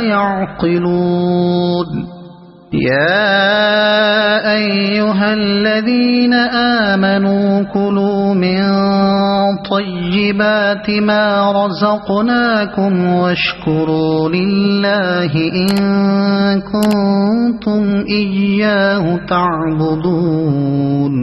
يعقلون. يا أيها الذين آمنوا كلوا من طيبات ما رزقناكم واشكروا لله إن كنتم إياه تعبدون.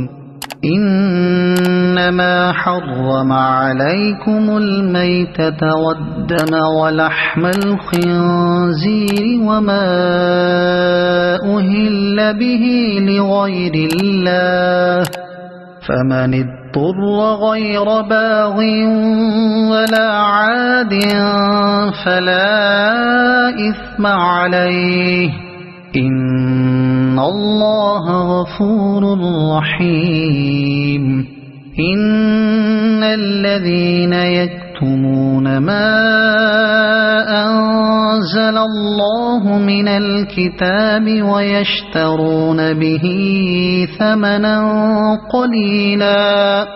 إنما حرم عليكم الميتة والدم ولحم الخنزير وما أهل به لغير الله، فمن اضطر غير باغ ولا عاد فلا إثم عليه، إن الله غفور رحيم. إن الذين يكتمون ما أنزل الله من الكتاب ويشترون به ثمنا قليلا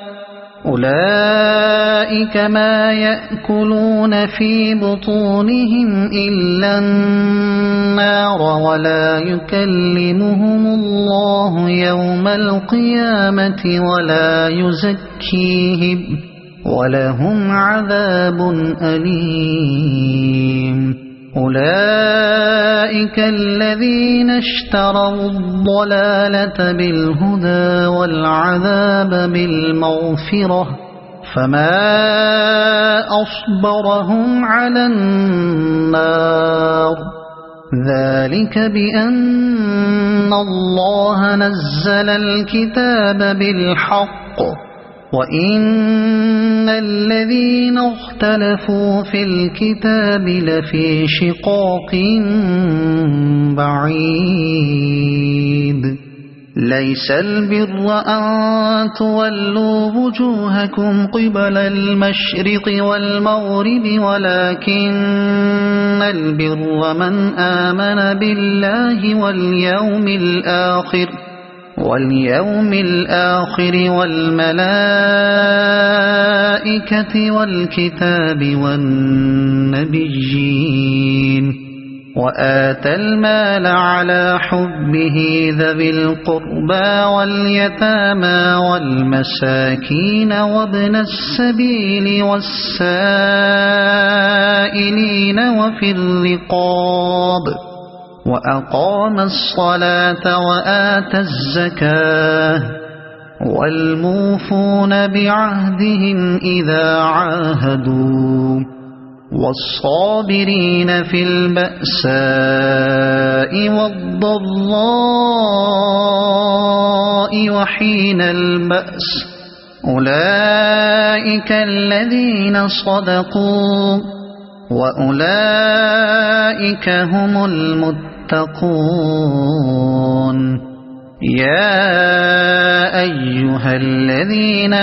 أولئك ما يأكلون في بطونهم إلا النار ولا يكلمهم الله يوم القيامة ولا يزكيهم ولهم عذاب أليم. أولئك الذين اشتروا الضلالة بالهدى والعذاب بالمغفرة، فما أصبرهم على النار. ذلك بأن الله نزل الكتاب بالحق وإن الذين اختلفوا في الكتاب لفي شقاق بعيد. ليس البر أن تولوا وجوهكم قبل المشرق والمغرب ولكن البر من آمن بالله واليوم الآخر والملائكة والكتاب والنبيين وآتى المال على حبه ذوي القربى واليتامى والمساكين وابن السبيل والسائلين وفي الرقاب وأقام الصلاة وآتى الزكاة والموفون بعهدهم إذا عاهدوا والصابرين في البأساء والضراء وحين البأس، أولئك الذين صدقوا وأولئك هم المتقون. يا أيها الذين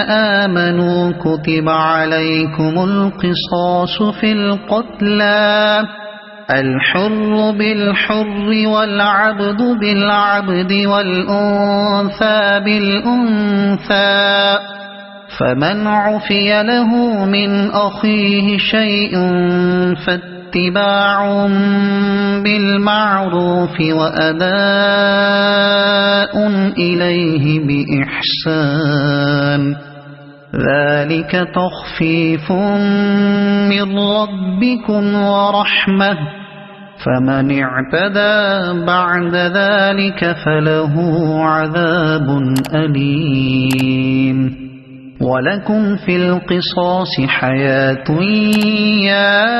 آمنوا كتب عليكم القصاص في القتلى، الحر بالحر والعبد بالعبد والأنثى بالأنثى، فمن عفي له من أخيه شيء فاتباع بالمعروف وأداء إليه بإحسان، ذلك تخفيف من ربكم ورحمة، فمن اعتدى بعد ذلك فله عذاب أليم. ولكم في القصاص حياة يا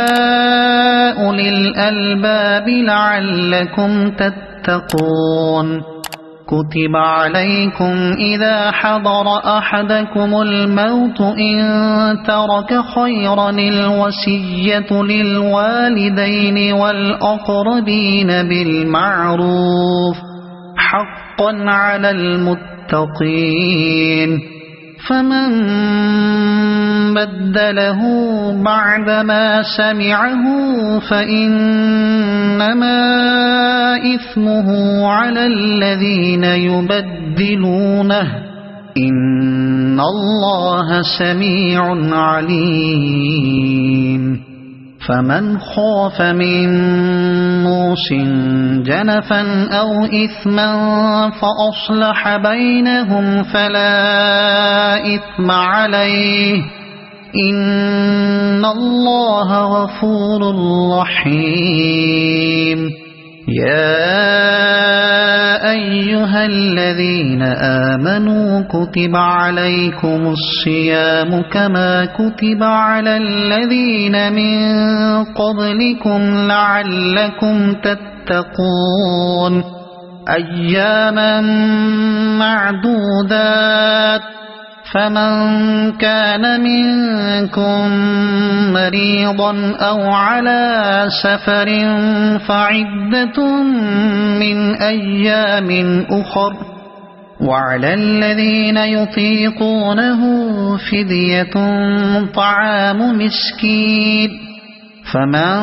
أولي الألباب لعلكم تتقون. كتب عليكم إذا حضر أحدكم الموت إن ترك خيرا الوصية للوالدين والأقربين بالمعروف حقا على المتقين، فمن بدله بعدما سمعه فإنما إثمه على الذين يبدلونه، إن الله سميع عليم. فمن خاف من موص جنفا أو إثما فأصلح بينهم فلا إثم عليه إن الله غفور رحيم يا أيها الذين آمنوا كتب عليكم الصيام كما كتب على الذين من قبلكم لعلكم تتقون أياما معدودات فمن كان منكم مريضا أو على سفر فعدة من أيام أخر وعلى الذين يطيقونه فدية طعام مسكين فمن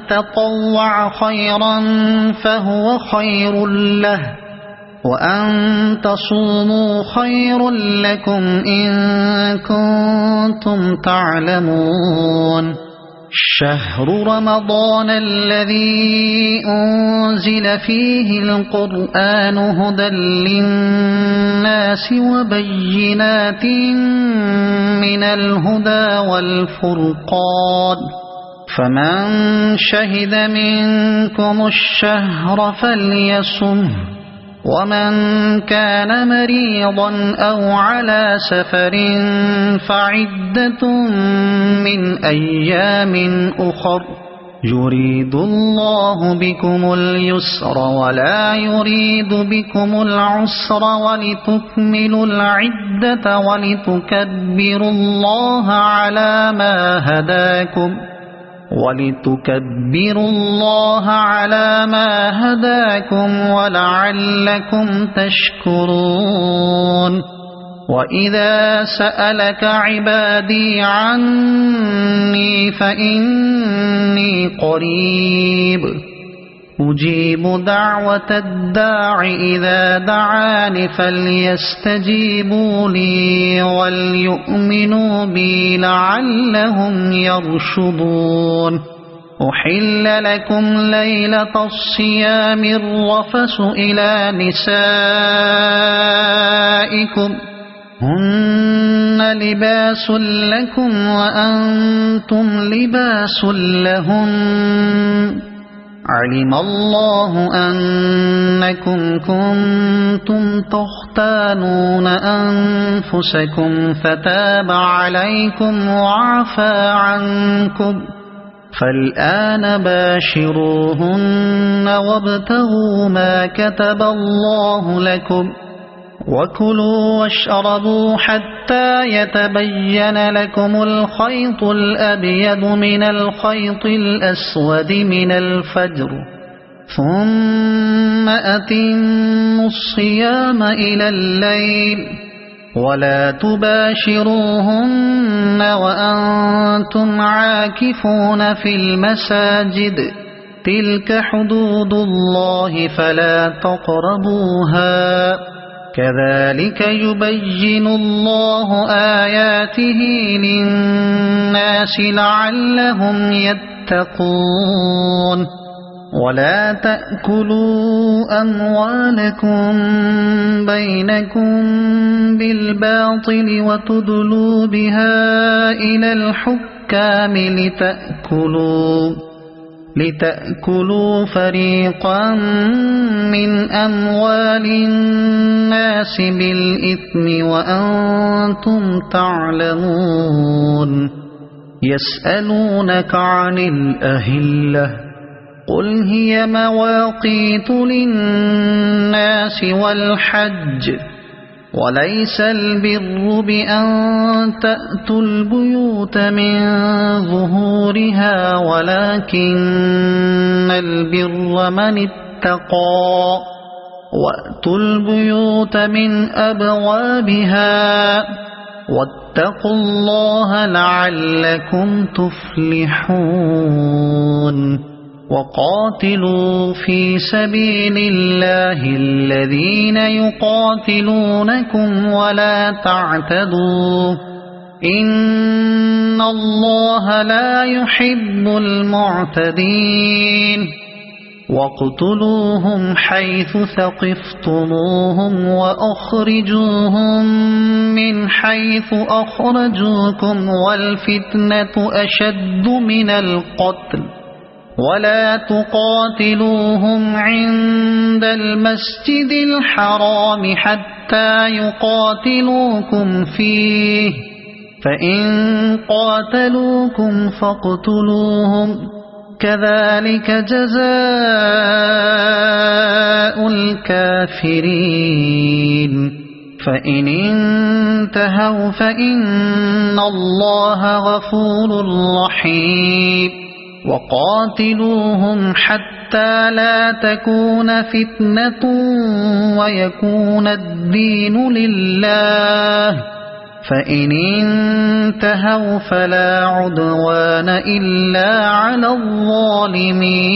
تطوع خيرا فهو خير له وأن تصوموا خير لكم إن كنتم تعلمون شهر رمضان الذي أنزل فيه القرآن هدى للناس وبينات من الهدى والفرقان فمن شهد منكم الشهر فليصمه ومن كان مريضا أو على سفر فعدة من أيام أخر يريد الله بكم اليسر ولا يريد بكم العسر ولتكملوا العدة ولتكبروا الله على ما هداكم ولعلكم تشكرون وإذا سألك عبادي عني فإني قريب أجيب دعوة الداع إذا دعاني فليستجيبوا لي وليؤمنوا بي لعلهم يرشدون أحل لكم ليلة الصيام الرفث إلى نسائكم هن لباس لكم وأنتم لباس لهن علم الله أنكم كنتم تختانون أنفسكم فتاب عليكم وعفى عنكم فالآن باشروهن وابتغوا ما كتب الله لكم وكلوا واشربوا حتى يتبين لكم الخيط الأبيض من الخيط الأسود من الفجر ثم أتموا الصيام إلى الليل ولا تباشروهن وأنتم عاكفون في المساجد تلك حدود الله فلا تقربوها كذلك يبين الله آياته للناس لعلهم يتقون ولا تأكلوا أموالكم بينكم بالباطل وتدلوا بها إلى الحكام لتأكلوا فريقا من أموال الناس بالإثم وأنتم تعلمون يسألونك عن الأهلة قل هي مواقيت للناس والحج وليس البر بأن تأتوا البيوت من ظهورها ولكن البر من اتقى وأتوا البيوت من أبوابها واتقوا الله لعلكم تفلحون وقاتلوا في سبيل الله الذين يقاتلونكم ولا تعتدوا إن إن الله لا يحب المعتدين واقتلوهم حيث ثقفتموهم وأخرجوهم من حيث أخرجوكم والفتنة أشد من القتل ولا تقاتلوهم عند المسجد الحرام حتى يقاتلوكم فيه فإن قاتلوكم فاقتلوهم كذلك جزاء الكافرين فإن انتهوا فإن الله غفور رحيم وقاتلوهم حتى لا تكون فتنة ويكون الدين لله فإن انتهوا فلا عدوان إلا على الظالمين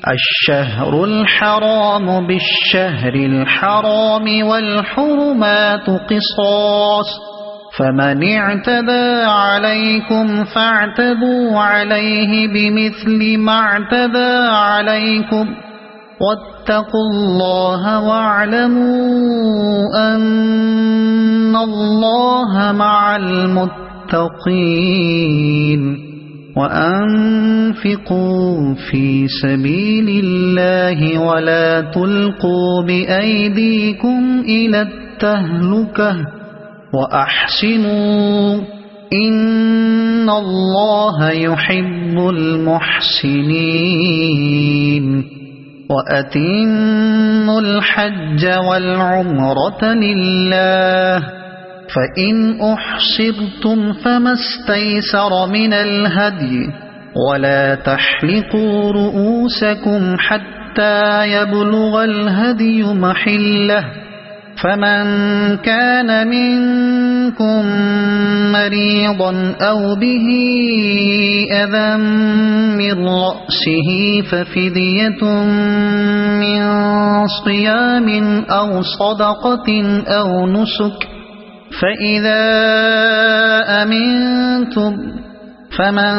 الشهر الحرام بالشهر الحرام والحرمات قصاص فمن اعتدى عليكم فاعتدوا عليه بمثل ما اعتدى عليكم واتقوا الله واعلموا أن الله مع المتقين وأنفقوا في سبيل الله ولا تلقوا بأيديكم إلى التهلكة وأحسنوا إن الله يحب المحسنين وأتموا الحج والعمرة لله فإن أحصرتم فما استيسر من الهدي ولا تحلقوا رؤوسكم حتى يبلغ الهدي محله فمن كان منكم مريضا أو به أذى من رأسه ففدية من صيام أو صدقة أو نسك فإذا أمنتم فمن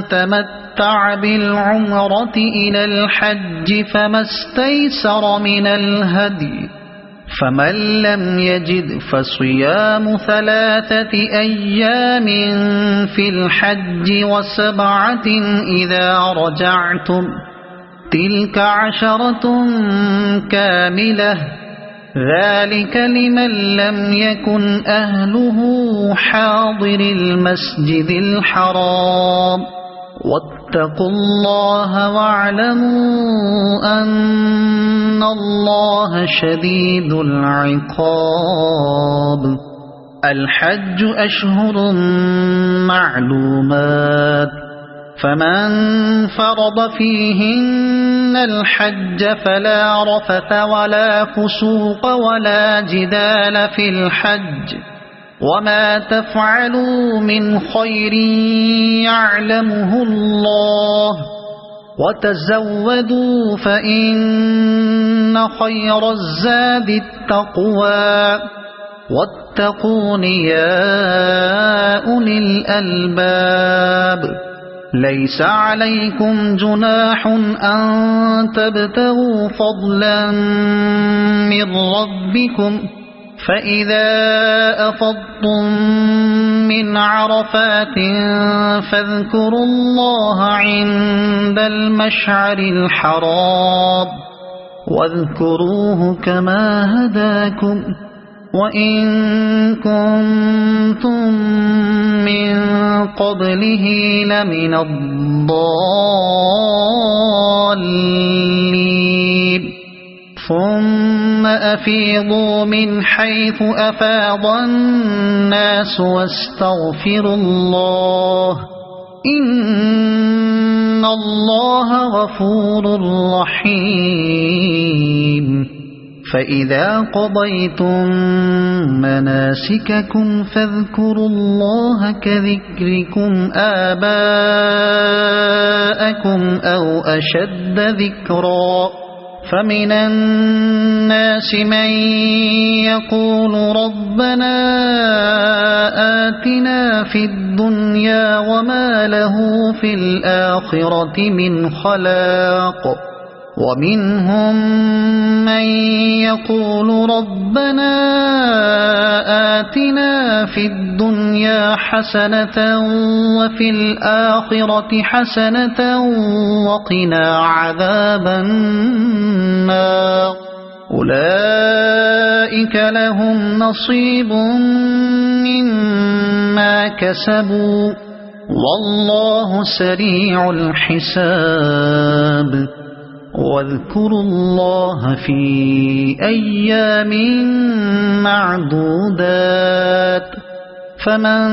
تمتع بالعمرة إلى الحج فما استيسر من الهدي فمن لم يجد فصيام 3 أيام في الحج و7 إذا رجعتم تلك 10 كاملة ذلك لمن لم يكن أهله حاضر المسجد الحرام واتقوا الله واعلموا أن الله شديد العقاب الحج أشهر معلومات فمن فرض فيهن الحج فلا رفث ولا فسوق ولا جدال في الحج وما تفعلوا من خير يعلمه الله وتزودوا فإن خير الزاد التقوى واتقون يا أولي الألباب ليس عليكم جناح أن تبتغوا فضلا من ربكم فإذا أفضتم من عرفات فاذكروا الله عند المشعر الحرام واذكروه كما هداكم وإن كنتم من قبله لمن الضالين ثم أفيضوا من حيث أفاض الناس واستغفروا الله إن الله غفور رحيم فإذا قضيتم مناسككم فاذكروا الله كذكركم آباءكم أو أشد ذكرا فمن الناس من يقول ربنا آتنا في الدنيا الدنيا وما له في الآخرة من خلاق ومنهم من يقول ربنا آتنا في الدنيا حسنة وفي الآخرة حسنة وقنا عذاب النار أولئك لهم نصيب مما كسبوا والله سريع الحساب واذكروا الله في أيام معدودات فمن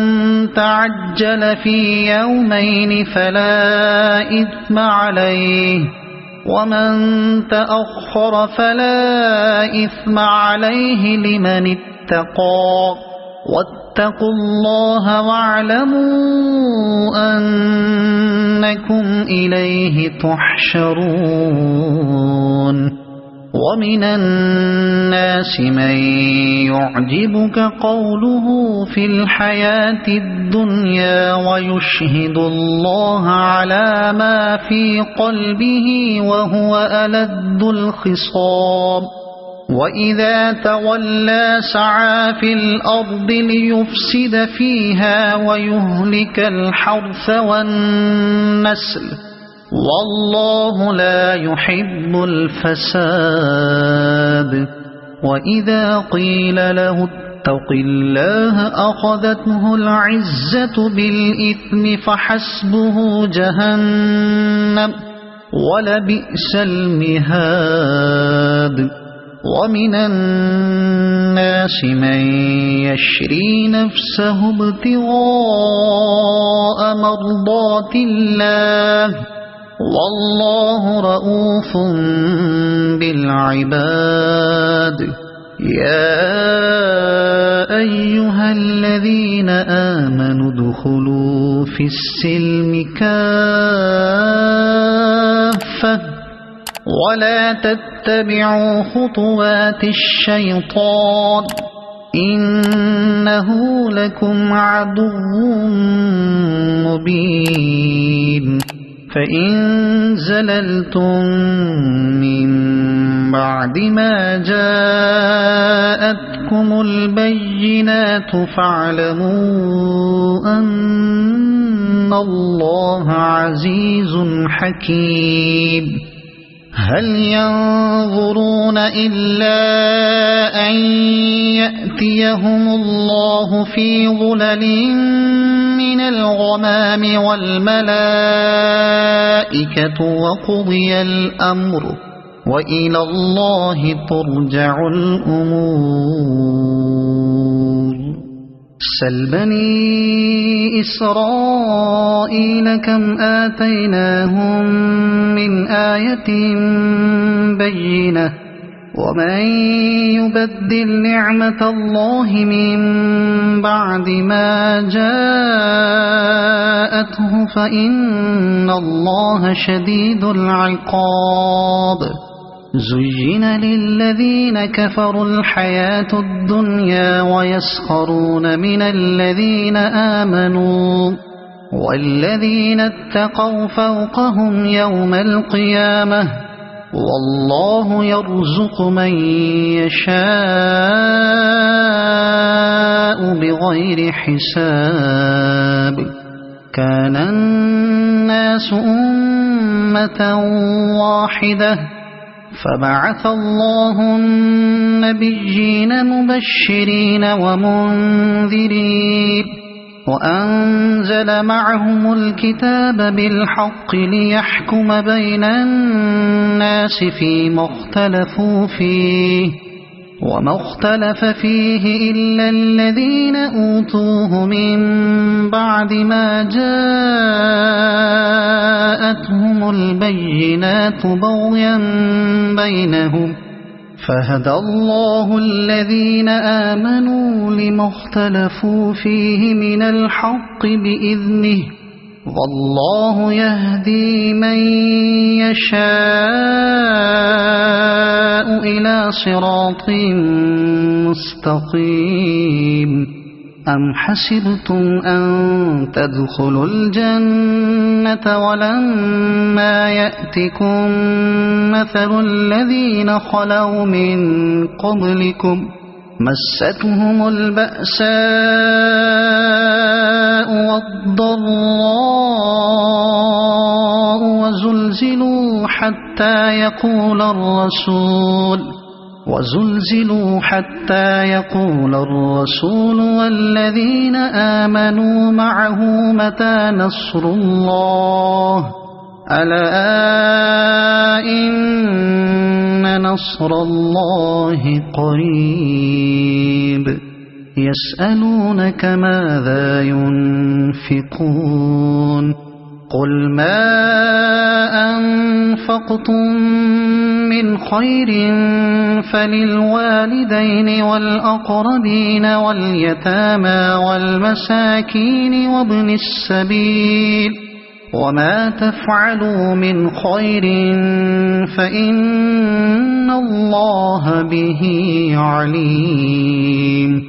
تعجل في يومين فلا إثم عليه ومن تأخر فلا إثم عليه لمن اتقى واتقوا الله واعلموا أنكم إليه تحشرون ومن الناس من يعجبك قوله في الحياة الدنيا ويشهد الله على ما في قلبه وهو ألد الخصام وإذا تولى سعى في الأرض ليفسد فيها ويهلك الحرث والنسل والله لا يحب الفساد وإذا قيل له اتق الله أخذته العزة بالإثم فحسبه جهنم ولبئس المهاد ومن الناس من يشري نفسه ابتغاء مرضات الله والله رؤوف بالعباد يا أيها الذين آمنوا ادخلوا في السلم كافة ولا تتبعوا خطوات الشيطان إنه لكم عدو مبين فإن زللتم من بعد ما جاءتكم البينات فاعلموا أن الله عزيز حكيم هل ينظرون إلا أن يأتيهم الله في ظلل من الغمام والملائكة وقضي الأمر وإلى الله ترجع الأمور سل بني إسرائيل كم آتيناهم من آية بينة ومن يبدل نعمة الله من بعد ما جاءته فإن الله شديد العقاب زين للذين كفروا الحياة الدنيا ويسخرون من الذين آمنوا والذين اتقوا فوقهم يوم القيامة والله يرزق من يشاء بغير حساب كان الناس أمة واحدة فبعث الله النبيين مبشرين ومنذرين وأنزل معهم الكتاب بالحق ليحكم بين الناس فيما اختلفوا فيه وما اختلف فيه إلا الذين أوتوه من بعد ما جاءتهم البينات بغيا بينهم فهدى الله الذين آمنوا لما اختلفوا فيه من الحق بإذنه والله يهدي من يشاء إلى صراط مستقيم أم حسبتم أن تدخلوا الجنة ولما يأتكم مثل الذين خلوا من قبلكم مستهم البأساء والضراء وزلزلوا حتى يقول الرسول والذين آمنوا معه متى نصر الله ألا إن نصر الله قريب يسألونك ماذا ينفقون قل ما أنفقتم من خير فللوالدين والأقربين واليتامى والمساكين وابن السبيل وما تفعلوا من خير فإن الله به عليم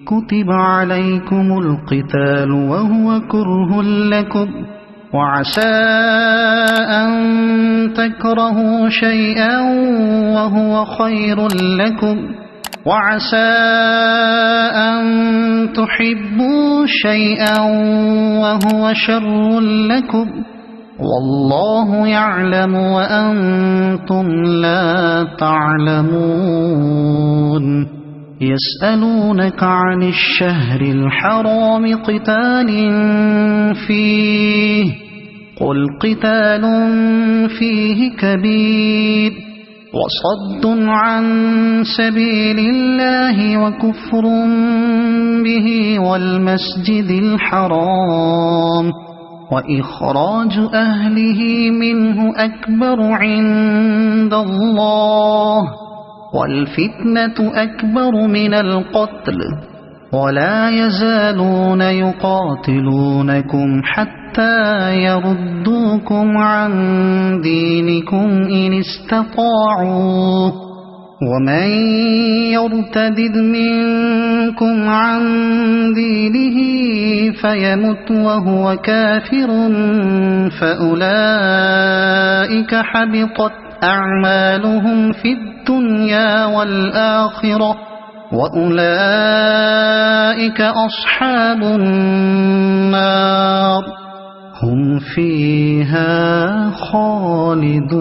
كتب عليكم القتال وهو كره لكم وعسى أن تكرهوا شيئا وهو خير لكم وعسى أن تحبوا شيئا وهو شر لكم والله يعلم وأنتم لا تعلمون يسألونك عن الشهر الحرام قتال فيه قل قتال فيه كبير وصد عن سبيل الله وكفر به والمسجد الحرام وإخراج أهله منه أكبر عند الله والفتنة أكبر من القتل ولا يزالون يقاتلونكم حتى يردوكم عن دينكم إن استطاعوا ومن يرتد منكم عن دينه فيمت وهو كافر فأولئك حبطت أعمالهم في الدنيا والآخرة وأولئك أصحاب النار هم فيها خالدون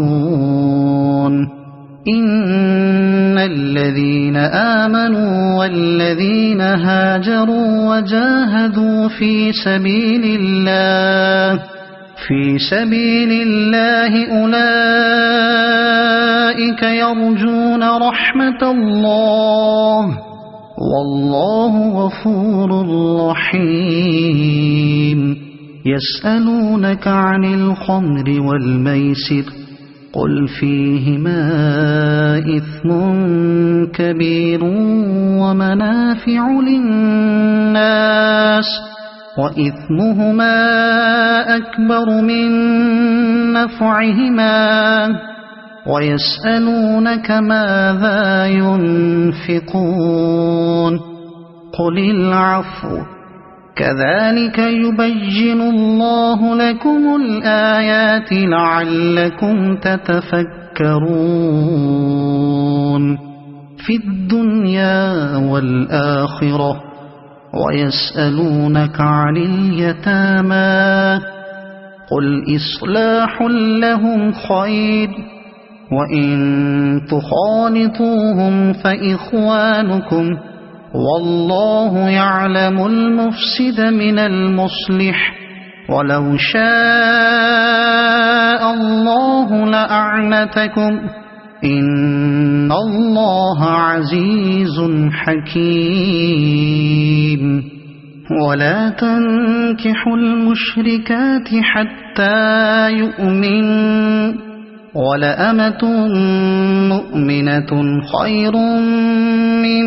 إن الذين آمنوا والذين هاجروا وجاهدوا في سبيل الله أولئك يرجون رحمة الله والله غفور رحيم يسألونك عن الخمر والميسر قل فيهما إثم كبير ومنافع للناس وإثمهما أكبر من نفعهما ويسألونك ماذا ينفقون قل العفو كذلك يبين الله لكم الآيات لعلكم تتفكرون في الدنيا والآخرة ويسألونك عن اليتامى قل إصلاح لهم خير وإن تخالطوهم فإخوانكم والله يعلم المفسد من المصلح ولو شاء الله لأعنتكم إن الله عزيز حكيم ولا تنكحوا المشركات حتى يؤمنوا ولأمة مؤمنة خير من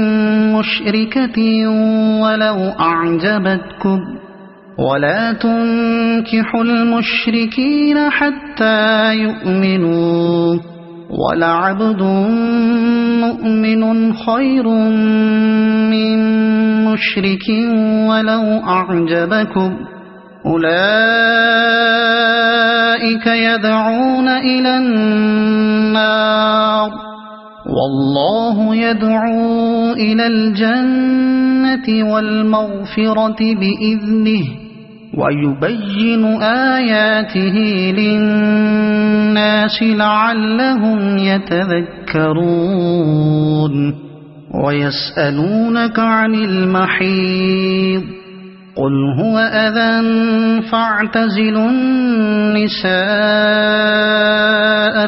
مشركة ولو أعجبتكم ولا تنكحوا المشركين حتى يؤمنوا ولعبد مؤمن خير من مشرك ولو أعجبكم أولئك يدعون إلى النار والله يدعو إلى الجنة والمغفرة بإذنه ويبين آياته للناس لعلهم يتذكرون ويسألونك عن المحيض قل هو أذى فاعتزلوا النساء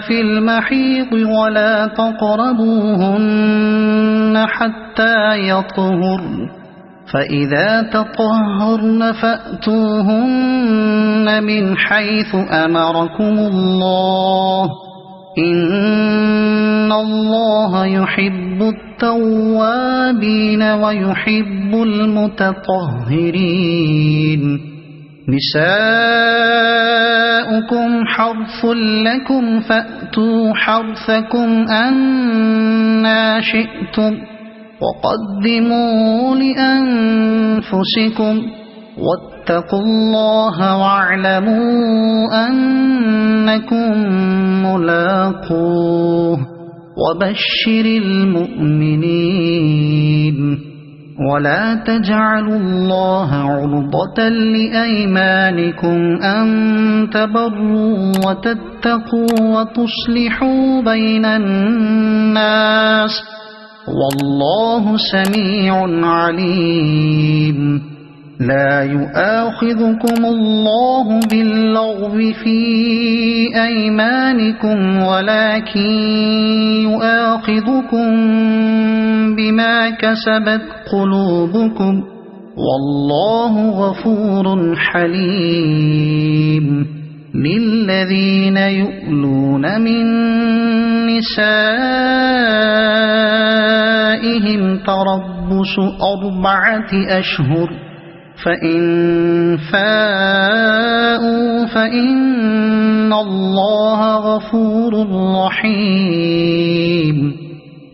في المحيض ولا تقربوهن حتى يطهرن فإذا تطهرن فأتوهن من حيث أمركم الله إن الله يحب التوابين ويحب المتطهرين نساؤكم حرث لكم فأتوا حرثكم أنى شئتم وقدموا لأنفسكم واتقوا الله واعلموا أنكم ملاقوه وبشر المؤمنين ولا تجعلوا الله عرضة لأيمانكم أن تبروا وتتقوا وتصلحوا بين الناس والله سميع عليم لا يؤاخذكم الله باللغو في أيمانكم ولكن يؤاخذكم بما كسبت قلوبكم والله غفور حليم للذين يؤلون من نسائهم تربص 4 أشهر فإن فاءوا فإن الله غفور رحيم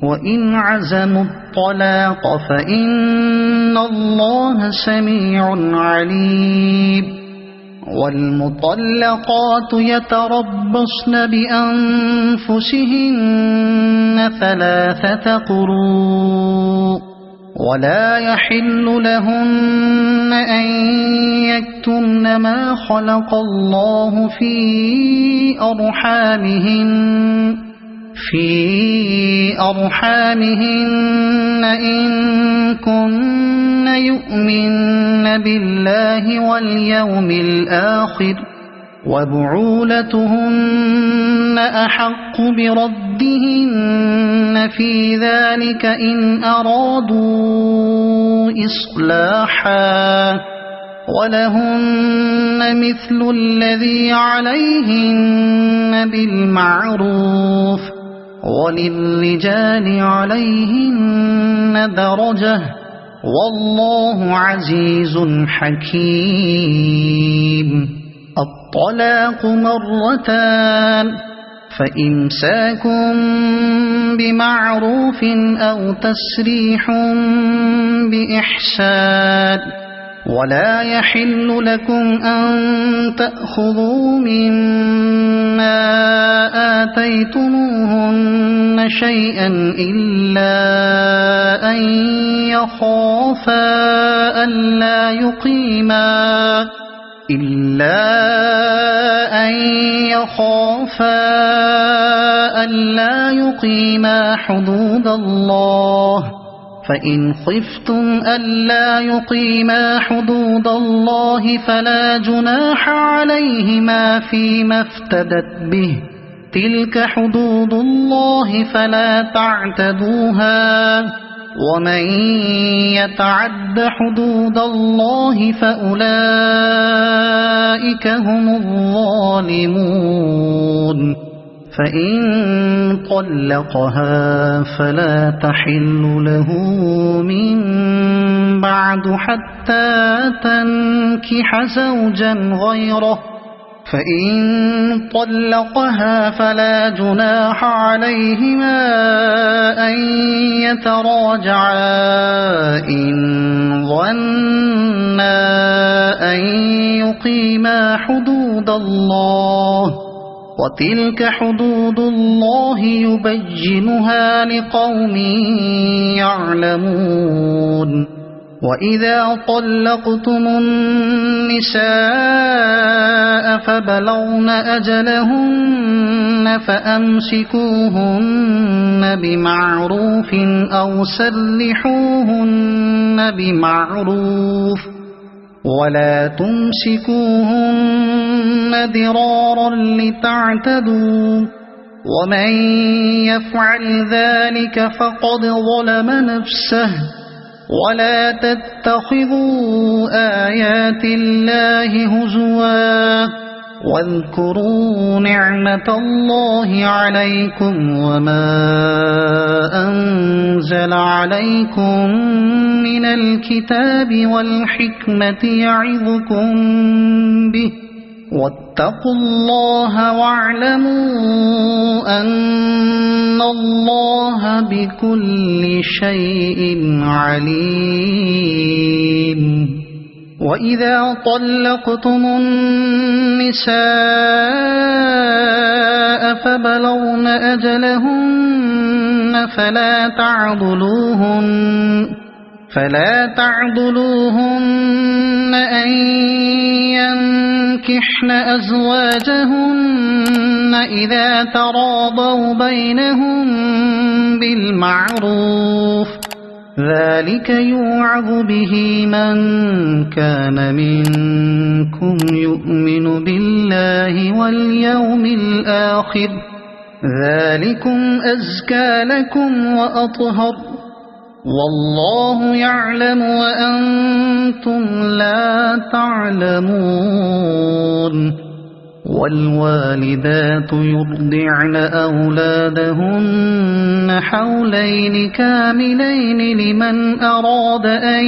وإن عزموا الطلاق فإن الله سميع عليم والمطلقات يتربصن بأنفسهن 3 قروء ولا يحل لهن أن يكتمن ما خلق الله في أرحامهن إن كن يؤمن بالله واليوم الآخر وبعولتهن أحق بردهن في ذلك إن أرادوا إصلاحا ولهن مثل الذي عليهن بالمعروف وللرجال عليهن درجة والله عزيز حكيم الطلاق 2 فإمساك بمعروف أو تسريح بإحسان ولا يحل لكم أن تأخذوا مما آتيتموهن شيئا إلا أن يخافا ألا يقيما حدود الله فإن خفتم ألا يقيما حدود الله فلا جناح عليهما فيما افتدت به تلك حدود الله فلا تعتدوها ومن يتعد حدود الله فأولئك هم الظالمون فإن طلقها فلا تحل له من بعد حتى تنكح زوجا غيره فإن طلقها فلا جناح عليهما أن يتراجعا إن ظنا أن يقيما حدود الله، وتلك حدود الله يبينها لقوم يعلمون. وإذا طلقتم النساء فبلغن أجلهن فأمسكوهن بمعروف أو سرحوهن بمعروف، ولا تمسكوهن ضرارا لتعتدوا، ومن يفعل ذلك فقد ظلم نفسه. ولا تتخذوا آيات الله هزوا، واذكروا نعمة الله عليكم وما أنزل عليكم من الكتاب والحكمة يعظكم به، واتقوا الله واعلموا أن الله بكل شيء عليم. وإذا طلقتم النساء فبلغن أجلهن فلا تعضلوهن أن ينكحن أزواجهن إذا تراضوا بينهم بالمعروف، ذلك يوعظ به من كان منكم يؤمن بالله واليوم الآخر، ذلكم أزكى لكم وأطهر، والله يعلم وأنتم لا تعلمون. والوالدات يرضعن أولادهن حولين كاملين لمن أراد أن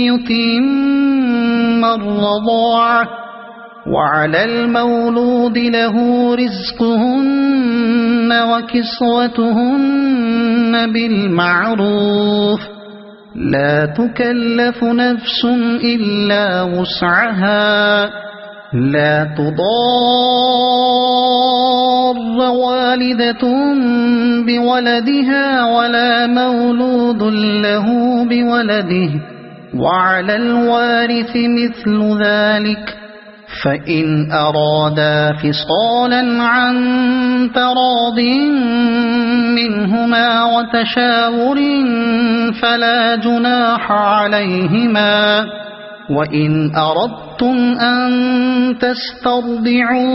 يتم الرضاعة، وعلى المولود له رزقهن وكسوتهن بالمعروف، لا تكلف نفس إلا وسعها، لا تضار والدة بولدها ولا مولود له بولده، وعلى الوارث مثل ذلك، فإن أرادا فصالا عن تراض منهما وتشاور فلا جناح عليهما. وإن أردتم أن تسترضعوا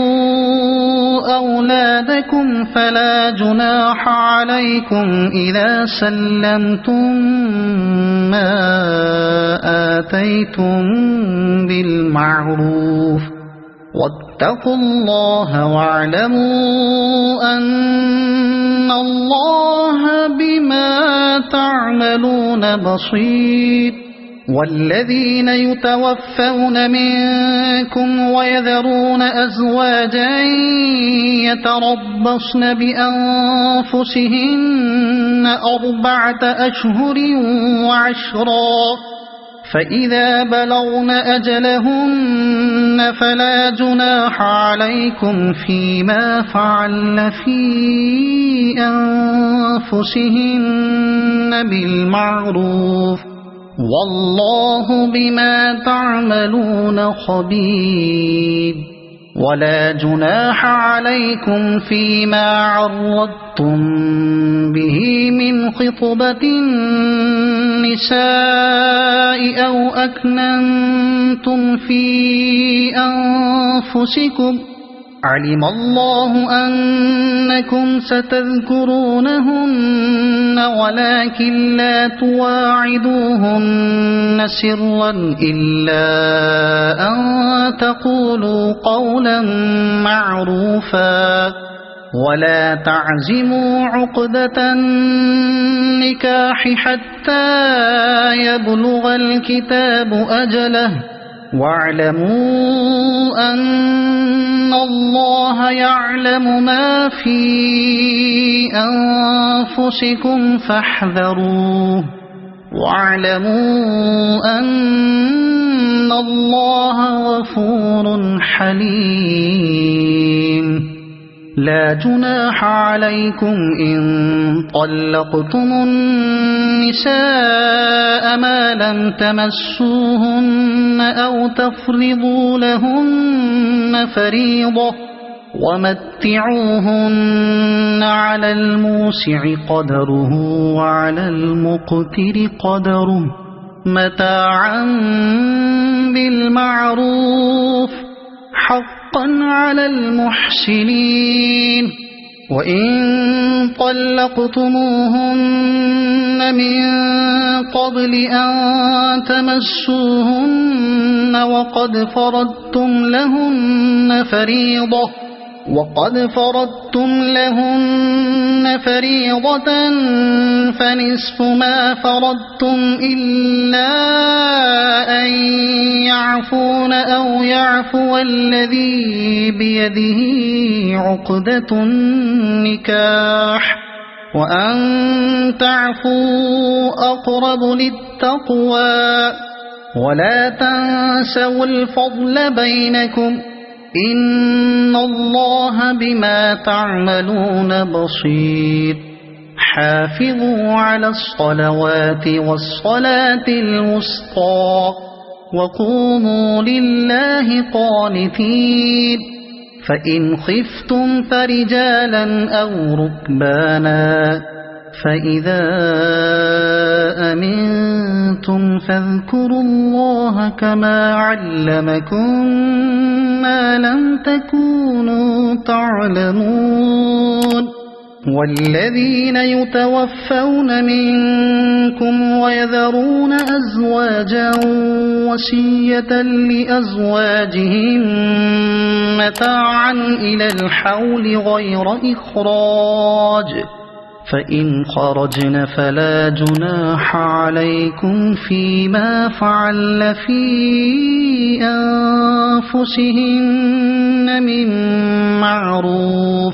أولادكم فلا جناح عليكم إذا سلمتم ما آتيتم بالمعروف، واتقوا الله واعلموا أن الله بما تعملون بصير. والذين يتوفون منكم ويذرون أزواجا يتربصن بأنفسهن 4 أشهر وعشرا، فإذا بلغن أجلهن فلا جناح عليكم فيما فعلن في أنفسهن بالمعروف، والله بما تعملون خبير. ولا جناح عليكم فيما عرضتم به من خطبة النساء أو أكننتم في أنفسكم، علم الله أنكم ستذكرونهن ولكن لا تواعدوهن سرا إلا أن تقولوا قولا معروفا، ولا تعزموا عقدة النكاح حتى يبلغ الكتاب أجله، واعلموا أن الله يعلم ما في أنفسكم فاحذروه واعلموا أن الله غفور حليم لا جناح عليكم إن طلقتم النساء ما لم تمسوهن أو تفرضوا لهن فريضة ومتعوهن على الموسع قدره وعلى المقتر قدره متاعا بالمعروف حقا على المحسنين وإن طلقتموهن من قبل أن تمسوهن وقد فرضتم لهن فريضة فنصف ما فرضتم إلا أن يعفون أو يعفو الذي بيده عقدة النكاح وأن تعفوا أقرب للتقوى ولا تنسوا الفضل بينكم إن الله بما تعملون بصير حافظوا على الصلوات والصلاة الوسطى وقوموا لله قانتين فإن خفتم فرجالا أو ركبانا فإذا أمنتم فاذكروا الله كما علمكم ما لم تكونوا تعلمون والذين يتوفون منكم ويذرون أزواجا وصية لأزواجهم متاعا إلى الحول غير إخراج فإن خرجن فلا جناح عليكم فيما فعل في أنفسهن من معروف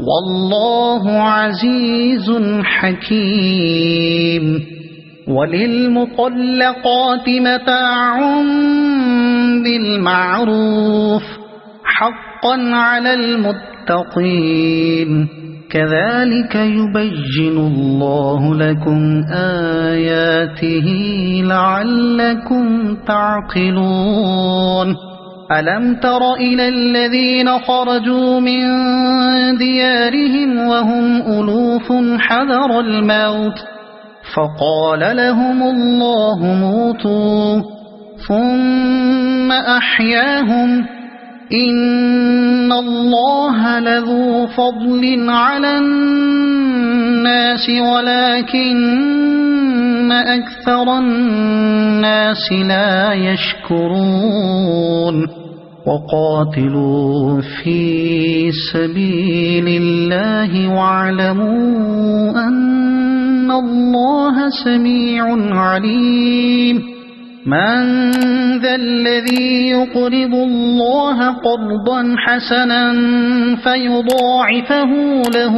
والله عزيز حكيم وللمطلقات متاع بالمعروف حقا على المتقين كذلك يبين الله لكم آياته لعلكم تعقلون ألم تر إلى الذين خرجوا من ديارهم وهم ألوف حذر الموت فقال لهم الله موتوا ثم أحياهم إن الله لذو فضل على الناس ولكن أكثر الناس لا يشكرون وقاتلوا في سبيل الله واعلموا أن الله سميع عليم من ذا الذي يقرض الله قرضا حسنا فيضاعفه له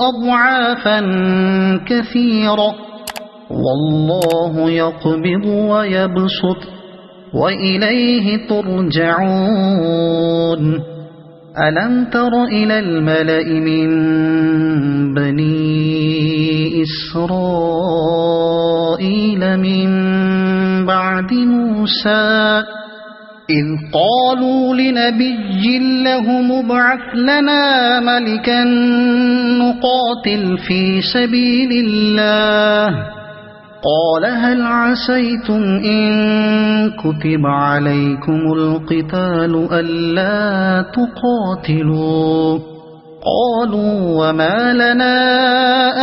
أضعافا كثيرة والله يقبض ويبسط وإليه ترجعون ألم تر إلى الملأ من بني إسرائيل من بعد موسى إذ قالوا لنبي له مبعث لنا ملكا نقاتل في سبيل الله قال هل عسيتم إن كتب عليكم القتال ألا تقاتلوا قالوا وما لنا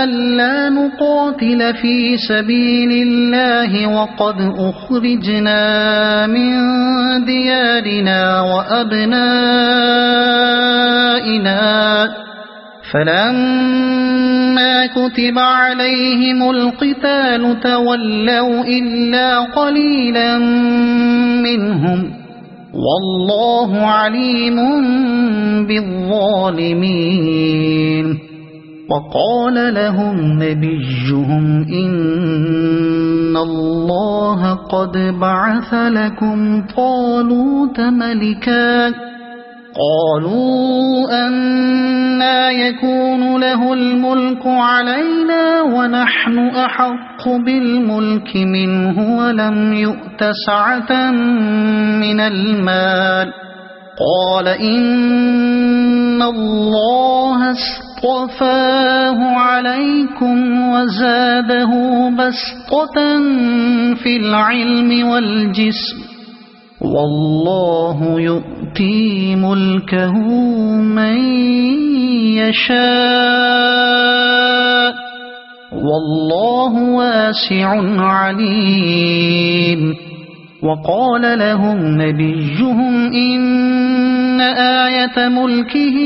ألا نقاتل في سبيل الله وقد أخرجنا من ديارنا وأبنائنا فلما فلما كتب عليهم القتال تولوا إلا قليلا منهم والله عليم بالظالمين وقال لهم نبيهم إن الله قد بعث لكم طالوت ملكا قالوا أنى يكون له الملك علينا ونحن أحق بالملك منه ولم يؤت سعة من المال قال إن الله اصطفاه عليكم وزاده بسطة في العلم والجسم والله يؤتي ملكه من يشاء والله واسع عليم وقال لهم نبيهم إن آية ملكه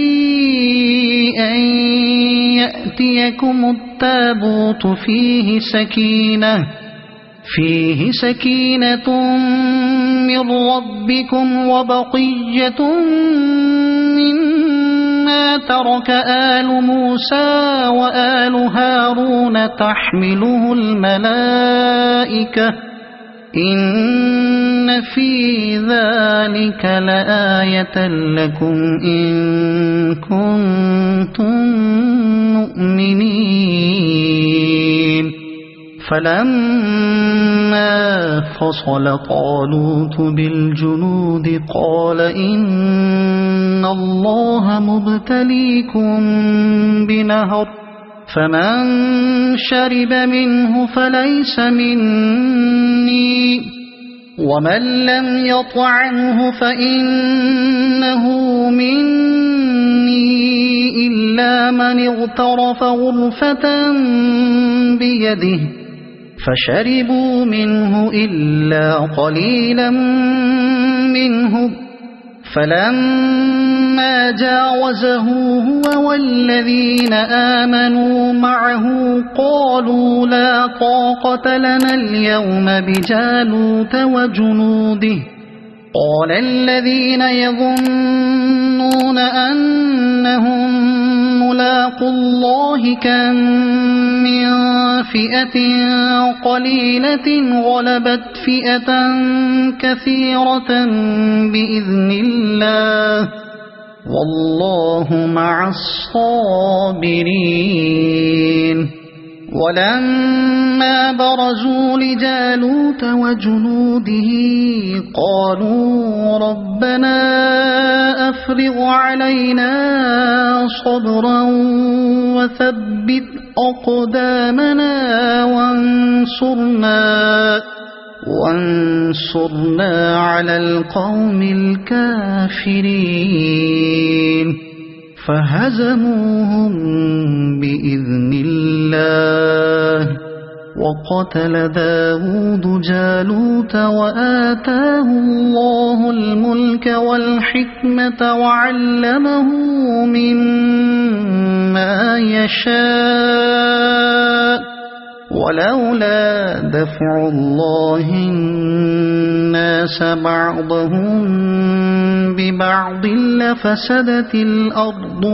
أن يأتيكم التابوت فيه سكينة من ربكم وبقية مما ترك آل موسى وآل هارون تحمله الملائكة إن في ذلك لآية لكم إن كنتم مؤمنين فلما فصل طالوت بالجنود قال إن الله مبتليكم بنهر فمن شرب منه فليس مني ومن لم يطعمه فإنه مني إلا من اغترف غرفة بيده فشربوا منه إلا قليلا منهم فلما جاوزه هو والذين آمنوا معه قالوا لا طاقة لنا اليوم بجالوت وجنوده قال الذين يظنون أنهم ملاقو الله كم من فئة قليلة غلبت فئة كثيرة بإذن الله والله مع الصابرين ولما برزوا لجالوت وجنوده قالوا ربنا أفرغ علينا صبرا وثبت أقدامنا وانصرنا على القوم الكافرين فهزموهم بإذن الله وقتل داود جالوت وآتاه الله الملك والحكمة وعلمه مما يشاء ولولا دفع الله الناس بعضهم ببعض لفسدت الأرض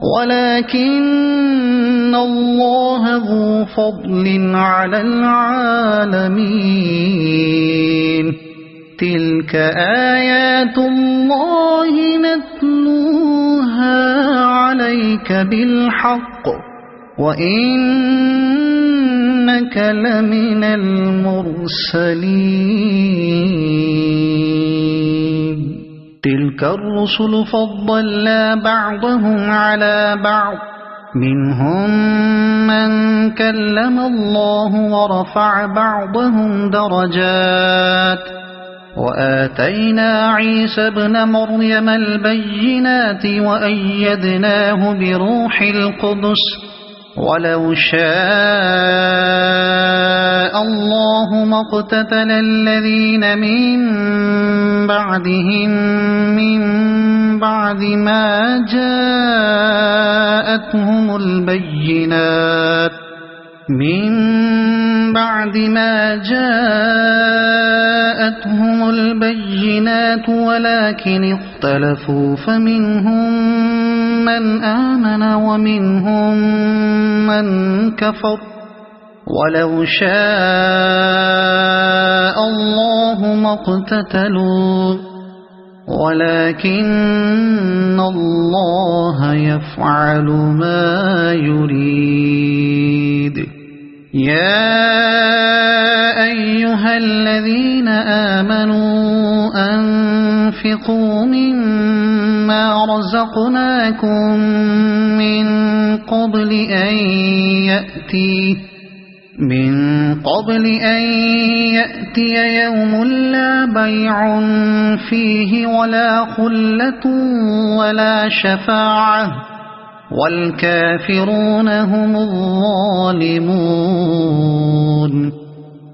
ولكن الله ذو فضل على العالمين تلك آيات الله نتلوها عليك بالحق وإنك لمن المرسلين تلك الرسل فضلنا بعضهم على بعض منهم من كلم الله ورفع بعضهم درجات وآتينا عيسى ابن مريم البينات وأيدناه بروح القدس ولو شاء الله ما اقتتل الذين من بعدهم من بعد ما جاءتهم البينات ولكن اختلفوا فمنهم من آمن ومنهم من كفر ولو شاء الله ما اقتتلوا ولكن الله يفعل ما يريد. يا أيها الذين آمنوا أنفقوا مما رزقناكم من قبل أن يأتي يوم لا بيع فيه ولا خلة ولا شفاعة والكافرون هم الظالمون.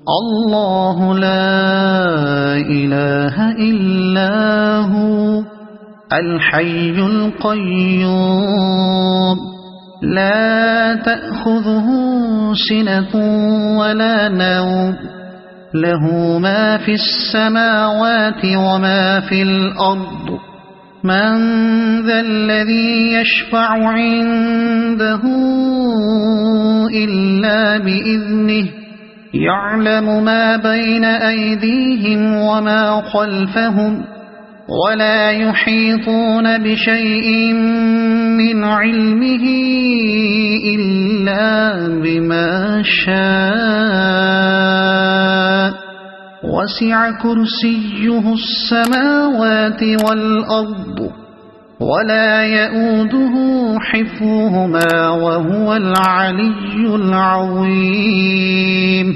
الله لا إله إلا هو الحي القيوم لا تأخذه سنة ولا نوم له ما في السماوات وما في الأرض. من ذا الذي يشفع عنده إلا بإذنه يعلم ما بين أيديهم وما خلفهم ولا يحيطون بشيء من علمه إلا بما شاء وسع كرسيه السماوات والأرض ولا يؤوده حفظهما وهو العلي العظيم.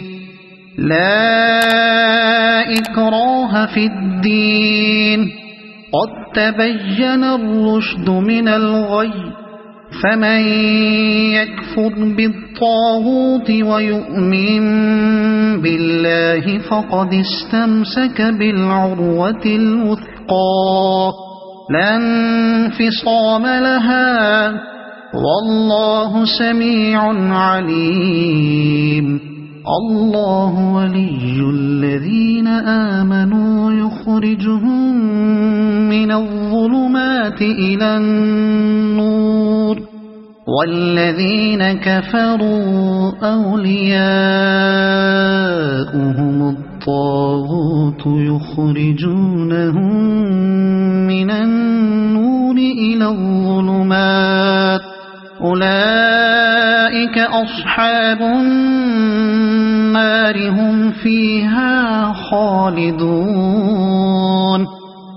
لا إكراه في الدين قد تبين الرشد من الغي فمن يكفر بالطاغوت ويؤمن بالله فقد استمسك بالعروة الوثقى لا انفصام لها والله سميع عليم. الله ولي الذين آمنوا يخرجهم من الظلمات إلى النور والذين كفروا أولياؤهم الطاغوت يخرجونهم من النور إلى الظلمات أولئك أصحاب النار هم فيها خالدون.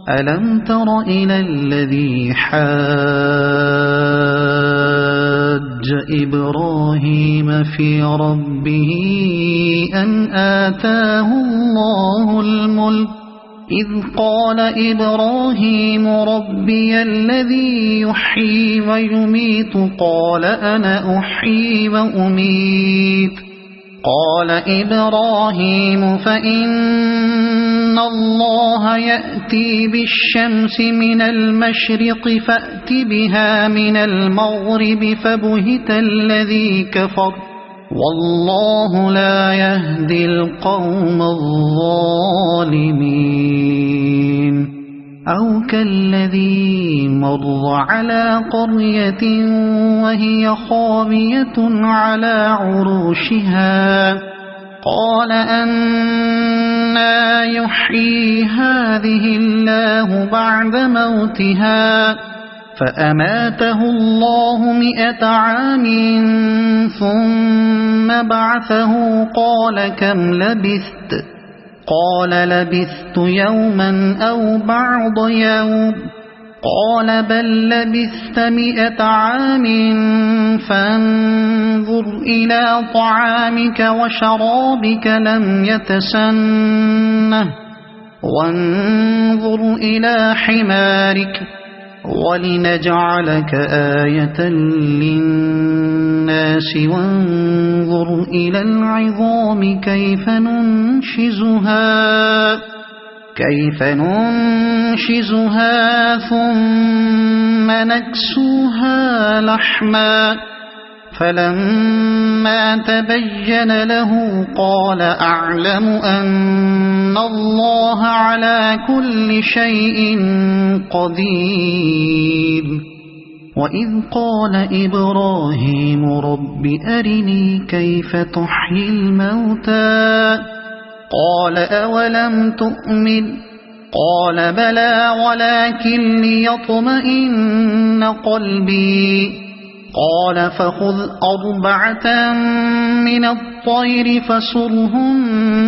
ألم تر إلى الذي حاج إبراهيم في ربه أن آتاه الله الملك إذ قال إبراهيم ربي الذي يحيي ويميت قال أنا أحيي وأميت قال إبراهيم فإن الله يأتي بالشمس من المشرق فأت بها من المغرب فبهت الذي كفر والله لا يهدي القوم الظالمين. أو كالذي مر على قرية وهي خاوية على عروشها قال أنى يحيي هذه الله بعد موتها فأماته الله 100 عام ثم بعثه قال كم لبثت قال لبثت يوما أو بعض يوم قال بل لبثت 100 عام فانظر إلى طعامك وشرابك لم يتسنه وانظر إلى حمارك ولنجعلك آية للناس وانظر إلى العظام كيف ننشزها كيف ننشزها ثم نكسوها لحما فلما تبين له قال أعلم أن الله على كل شيء قدير وإذ قال إبراهيم رب أرني كيف تحيي الموتى قال أولم تؤمن قال بلى ولكن ليطمئن قلبي قال فخذ 4 من الطير فصرهن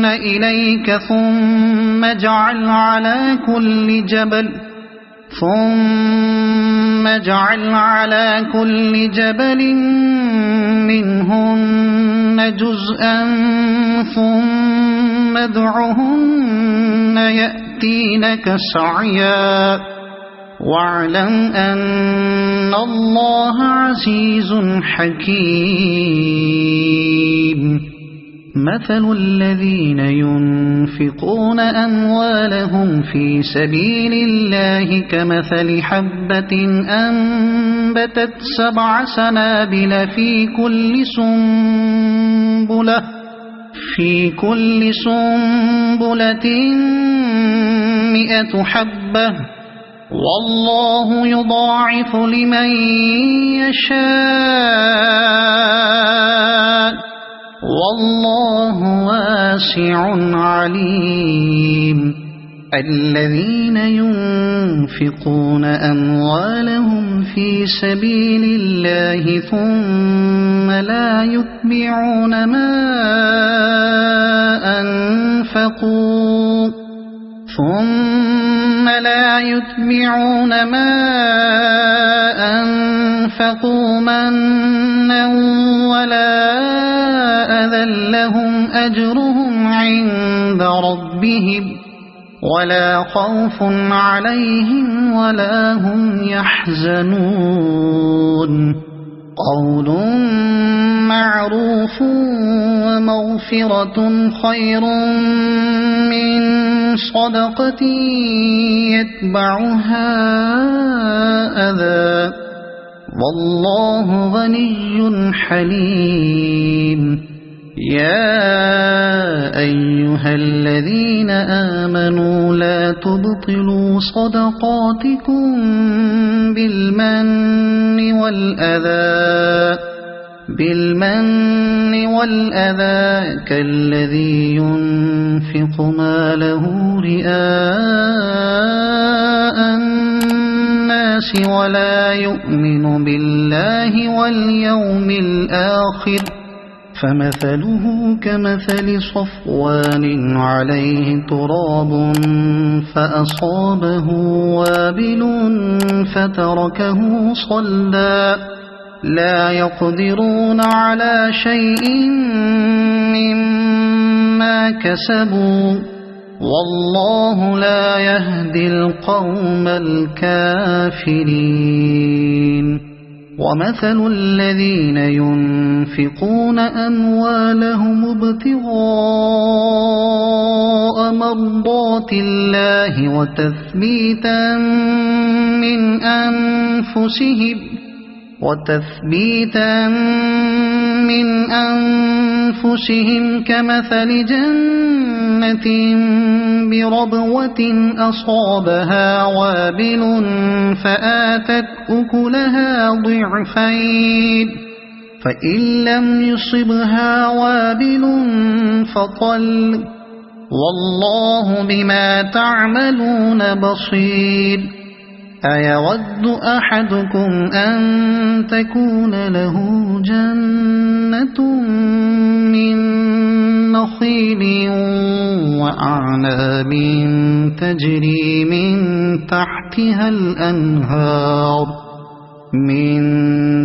إليك ثم اجعل على كل جبل منهن جزءا ثم ادعهن يأتينك سعيا واعلم أن الله عزيز حكيم مثل الذين ينفقون أموالهم في سبيل الله كمثل حبة أنبتت 7 سنابل في كل سنبلة 100 حبة والله يضاعف لمن يشاء والله واسع عليم الذين ينفقون أموالهم في سبيل الله ثم لا يتبعون ما أنفقوا منا ولا أذى لهم أجرهم عند ربهم ولا خوف عليهم ولا هم يحزنون قول معروف ومغفرة خير من صدقة يتبعها أذى والله غني حليم يا أيها الذين آمنوا لا تبطلوا صدقاتكم بالمن والأذى كالذي ينفق ماله رئاء الناس ولا يؤمن بالله واليوم الآخر فمثله كمثل صفوان عليه تراب فأصابه وابل فتركه صلدا لا يقدرون على شيء مما كسبوا والله لا يهدي القوم الكافرين ومثل الذين ينفقون أموالهم ابتغاء مرضات الله وتثبيتا من أنفسهم كمثل جنة بربوة أصابها وابل فآتت أكلها ضعفين فإن لم يصبها وابل فطل والله بما تعملون بصير أيود أحدكم أن تكون له جنة من نخيل وأعناب تجري من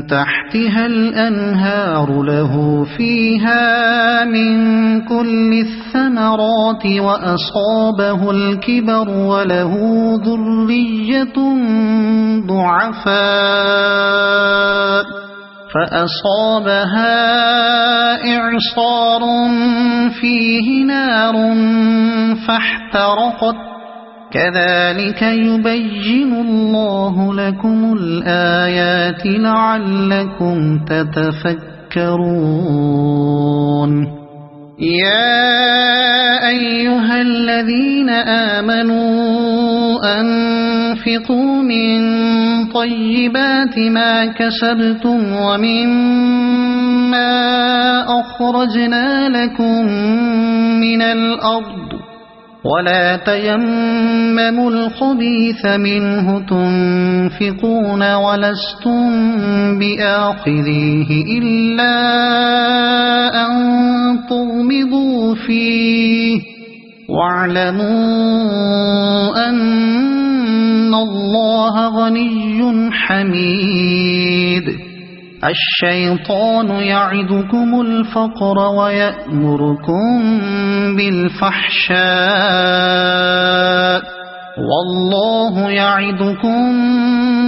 تحتها الأنهار له فيها من كل الثمرات وأصابه الكبر وله ذرية ضعفاء فأصابها إعصار فيه نار فاحترقت كذلك يبين الله لكم الآيات لعلكم تتفكرون يا أيها الذين آمنوا أنفقوا من طيبات ما كسبتم ومما أخرجنا لكم من الأرض ولا تيمموا الخبيث منه تنفقون ولستم بآخذيه إلا أن تغمضوا فيه واعلموا أن الله غني حميد الشيطان يعدكم الفقر ويأمركم بالفحشاء والله يعدكم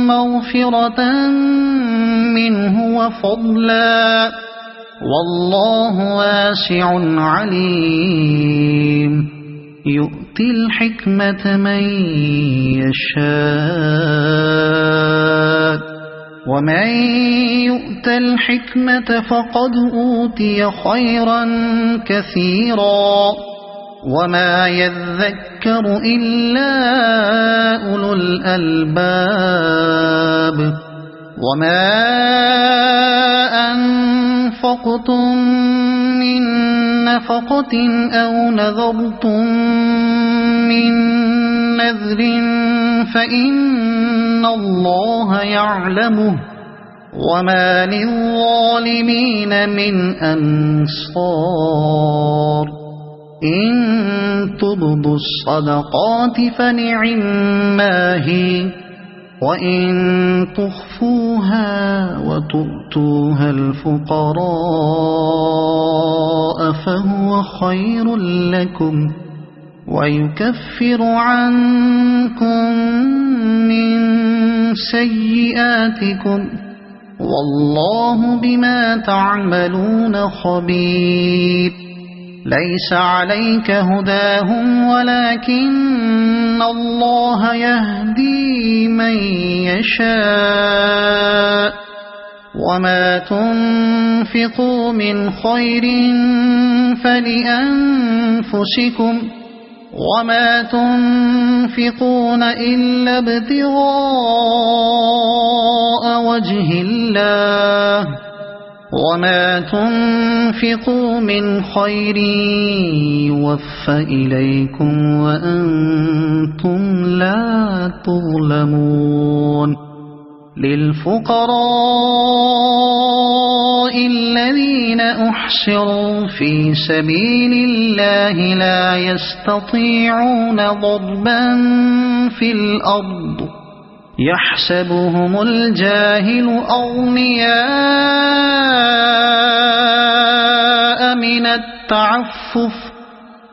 مغفرة منه وفضلا والله واسع عليم يؤتي الحكمة من يشاء ومن يؤت الحكمة فقد أوتي خيرا كثيرا وما يذكر إلا أولو الألباب وما أنفقتم من نفقة أو نذرتم من نذر فإن الله يعلمه وما للظالمين من أنصار إن تبدوا الصدقات فنعما هي وإن تخفوها وتؤتوها الفقراء فهو خير لكم ويكفر عنكم من سيئاتكم والله بما تعملون خبير ليس عليك هداهم ولكن الله يهدي من يشاء وما تنفقوا من خير فلأنفسكم وما تنفقون إلا ابتغاء وجه الله وما تنفقوا من خير يوفى إليكم وأنتم لا تظلمون للفقراء الذين أحصروا في سبيل الله لا يستطيعون ضربا في الأرض يحسبهم الجاهل أغنياء من التعفف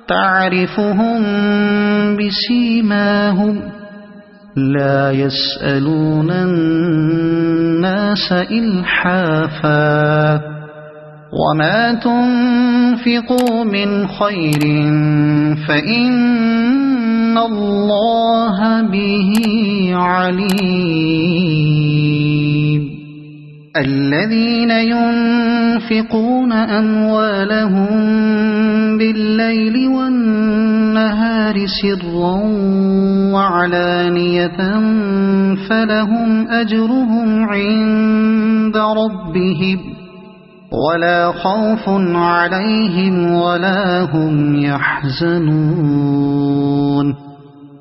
تعرفهم بسيماهم لا يسألون الناس إلحافا وما تنفقوا من خير فإن الله به عليم الذين ينفقون أموالهم بالليل والنهار سرا وعلانية فلهم أجرهم عند ربهم ولا خوف عليهم ولا هم يحزنون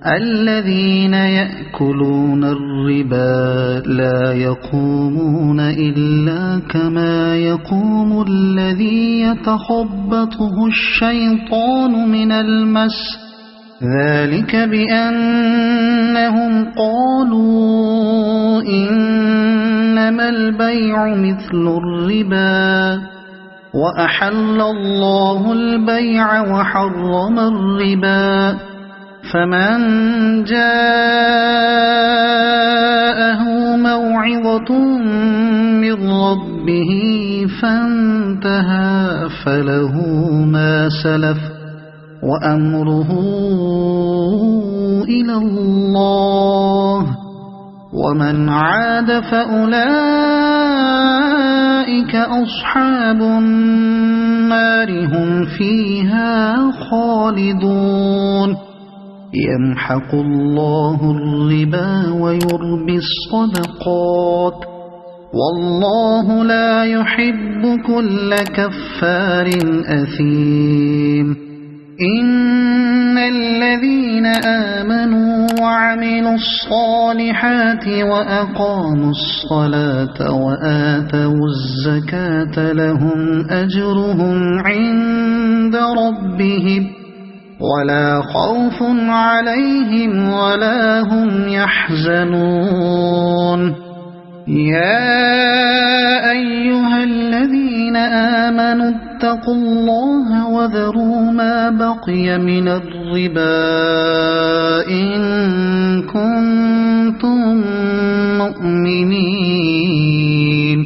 الذين يأكلون الربا لا يقومون إلا كما يقوم الذي يتخبطه الشيطان من المس ذلك بأنهم قالوا إنما البيع مثل الربا وأحل الله البيع وحرم الربا فمن جاءه موعظة من من ربه فانتهى فله ما سلف وأمره إلى الله ومن عاد فأولئك أصحاب النار هم فيها خالدون يمحق الله الربا ويربي الصدقات والله لا يحب كل كفار أثيم إن الذين آمنوا وعملوا الصالحات وأقاموا الصلاة وآتوا الزكاة لهم أجرهم عند ربهم ولا خوف عليهم ولا هم يحزنون يا أيها الذين آمنوا اتقوا الله وذروا ما بقي من الربا إن كنتم مؤمنين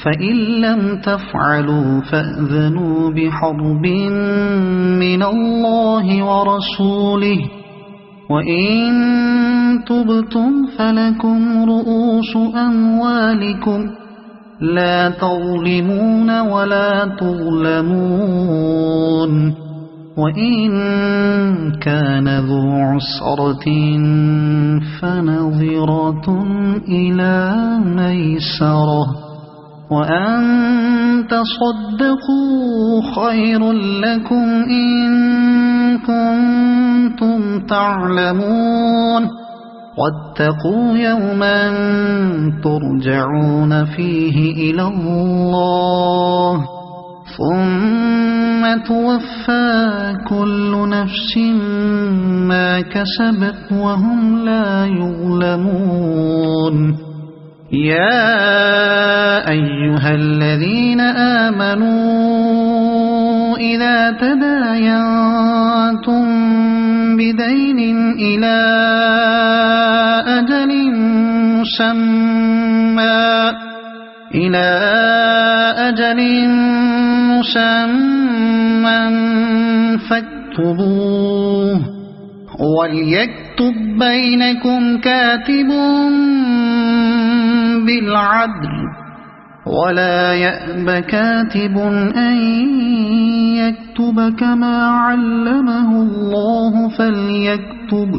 فإن لم تفعلوا فأذنوا بحرب من الله ورسوله وإن تبتم فلكم رؤوس أموالكم لا تظلمون ولا تظلمون وإن كان ذو عسرة فنظرة إلى ميسرة وأن تصدقوا خير لكم إن كنتم تعلمون واتقوا يوما ترجعون فيه إلى الله ثم توفى كل نفس ما كسبت وهم لا يظلمون يا أيها الذين آمنوا إذا تداينتم بدين إلى أجل مسمى فاكتبوه وليكتب بينكم كاتب بالعدل ولا يأب كاتب أن يكتب كما علمه الله فليكتب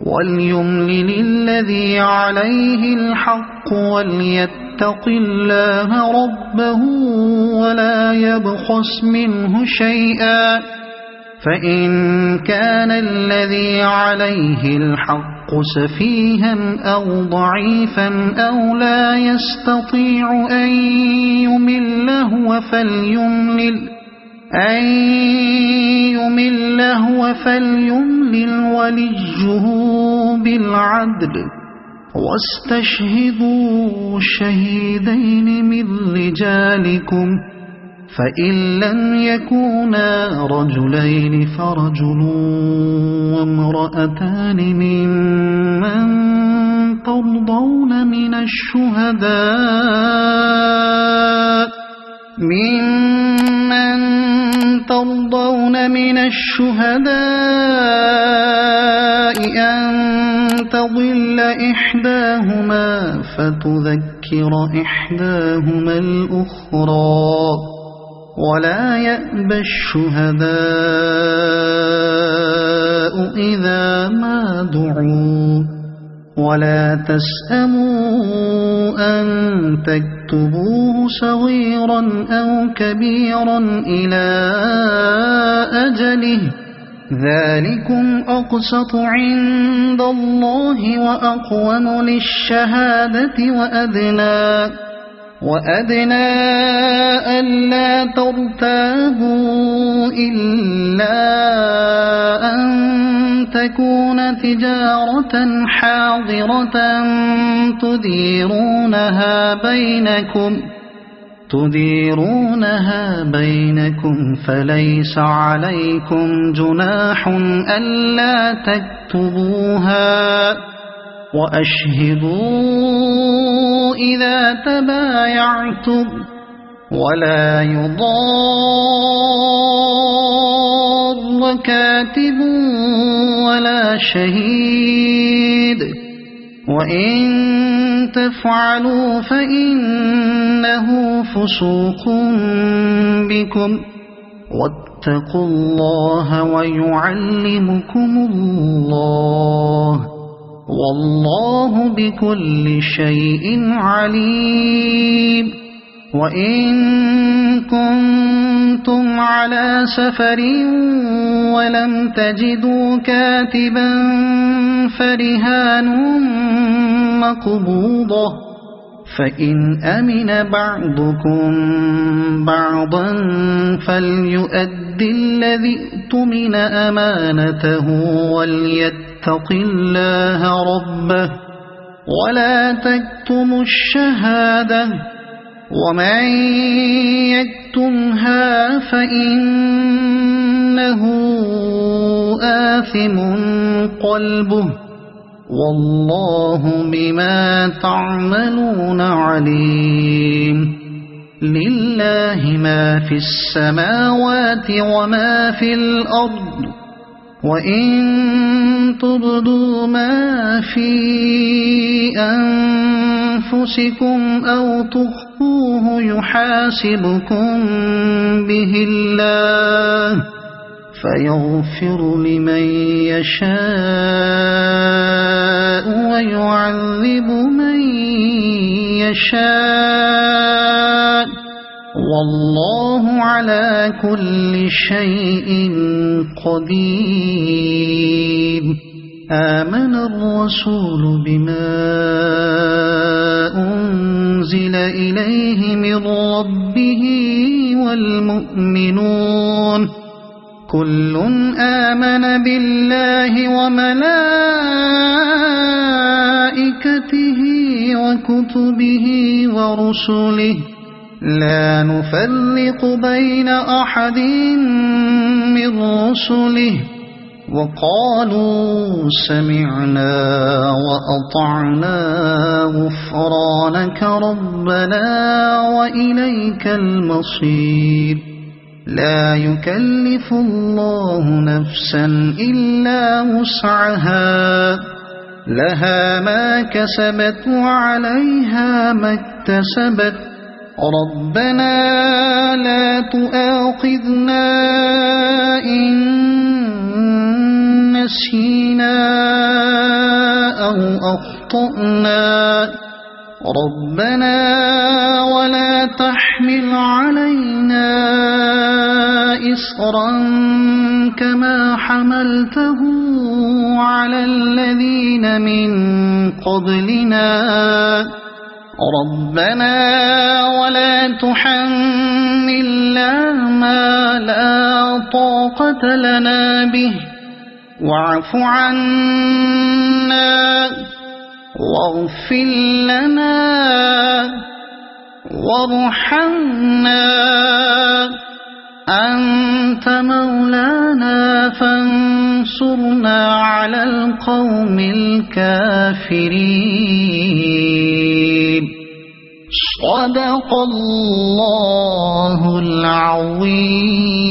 وليملل الذي عليه الحق وليتق الله ربه ولا يبخس منه شيئا فإن كان الذي عليه الحق سفيها أو ضعيفا أو لا يستطيع أن يمل هو فليملل وليه بالعدل واستشهدوا شهيدين من رجالكم فإن لم يكونا رجلين فرجل وامرأتان ممن ترضون من الشهداء أن تضل إحداهما فتذكر إحداهما الأخرى ولا يأبى الشهداء إذا ما دعوا ولا تسأموا أن تكتبوه صغيرا أو كبيرا إلى أجله ذلكم أقسط عند الله وأقوم للشهادة وأدنى ألا ترتابوا إلا أن تكون تجارة حاضرة تديرونها بينكم فليس عليكم جناح ألا تكتبوها وأشهدوا إذا تبايعتم ولا يضار كاتب ولا شهيد وإن تفعلوا فإنه فسوق بكم واتقوا الله ويعلمكم الله والله بكل شيء عليم وإن كنتم على سفر ولم تجدوا كاتبا فرهان مقبوضة فإن أمن بعضكم بعضا فليؤد الذي اؤتمن أمانته وليتق الله ربه ولا تكتموا الشهادة ومن يكتمها فإنه آثم قلبه والله بما تعملون عليم لله ما في السماوات وما في الأرض وإن تبدوا ما في أنفسكم أو تخفوه يحاسبكم به الله فيغفر لمن يشاء ويعذب من يشاء والله على كل شيء قدير آمن الرسول بما أنزل إليه من ربه والمؤمنون كل آمن بالله وملائكته وكتبه ورسله لا نفرق بين أحد من رسله وقالوا سمعنا وأطعنا غفرانك ربنا وإليك المصير لا يكلف الله نفسا إلا وسعها لها ما كسبت وعليها ما اكتسبت ربنا لا تؤاخذنا إن نسينا أو أخطأنا ربنا ولا تحمل علينا إصرا كما حملته على الذين من قبلنا ربنا ولا تحملنا ما لا طاقة لنا به واعف عنا واغفر لنا وارحمنا أنت مولانا فانصرنا على القوم الكافرين صدق الله العظيم.